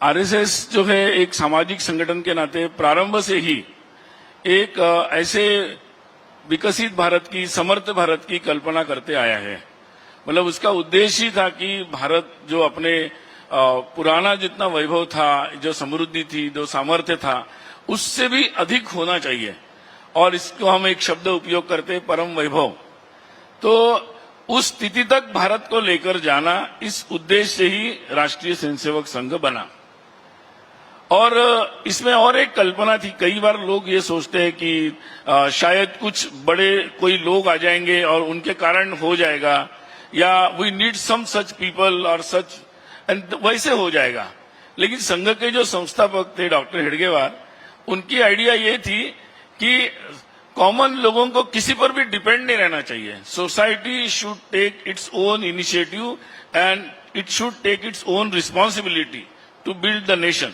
RSS जो है एक सामाजिक संगठन के नाते प्रारंभ से ही एक ऐसे विकसित भारत की, समर्थ भारत की कल्पना करते आया है। मतलब उसका उद्देश्य ही था कि भारत जो अपने पुराना जितना वैभव था, जो समृद्धि थी, जो सामर्थ्य था, उससे भी अधिक होना चाहिए। और इसको हम एक शब्द उपयोग करते हैं, परम वैभव। तो उस स्थिति तक भारत को लेकर जाना, इस उद्देश्य से ही राष्ट्रीय स्वयंसेवक संघ बना। और इसमें और एक कल्पना थी। कई बार लोग ये सोचते हैं कि शायद कुछ बड़े कोई लोग आ जाएंगे और उनके कारण हो जाएगा, या we need some such people और सच, एंड वैसे हो जाएगा। लेकिन संघ के जो संस्थापक थे डॉक्टर हेडगेवार, उनकी आइडिया ये थी कि कॉमन लोगों को किसी पर भी डिपेंड नहीं रहना चाहिए। Society should take its own initiative and it should take its own responsibility to build the nation.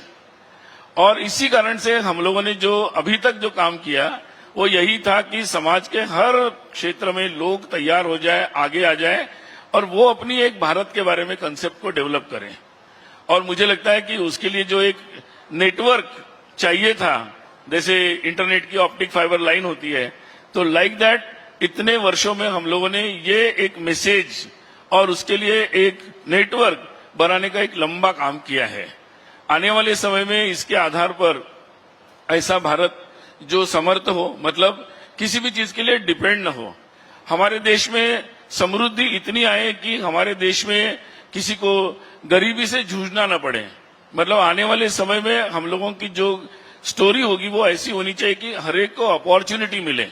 और इसी कारण से हम लोगों ने जो अभी तक जो काम किया वो यही था कि समाज के हर क्षेत्र में लोग तैयार हो जाए, आगे आ जाए, और वो अपनी एक भारत के बारे में कंसेप्ट को डेवलप करें। और मुझे लगता है कि उसके लिए जो एक नेटवर्क चाहिए था, जैसे इंटरनेट की ऑप्टिक फाइबर लाइन होती है, तो लाइक दैट इतने वर्षों में हम लोगों ने ये एक मैसेज और उसके लिए एक नेटवर्क बनाने का एक लंबा काम किया है। आने वाले समय में इसके आधार पर ऐसा भारत जो समर्थ हो, मतलब किसी भी चीज के लिए डिपेंड न हो। हमारे देश में समृद्धि इतनी आए कि हमारे देश में किसी को गरीबी से जूझना न पड़े। मतलब आने वाले समय में हम लोगों की जो स्टोरी होगी वो ऐसी होनी चाहिए कि हर एक को अपॉर्चुनिटी मिले।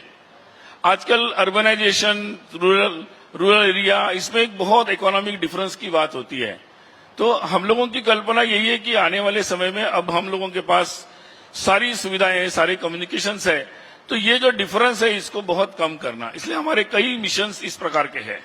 आजकल अर्बनाइजेशन, रूरल एरिया, इसमें एक बहुत इकोनॉमिक डिफरेंस की बात होती है। तो हम लोगों की कल्पना यही है कि आने वाले समय में अब हम लोगों के पास सारी सुविधाएं हैं, सारे कम्युनिकेशंस है, तो ये जो डिफरेंस है इसको बहुत कम करना, इसलिए हमारे कई मिशंस इस प्रकार के हैं।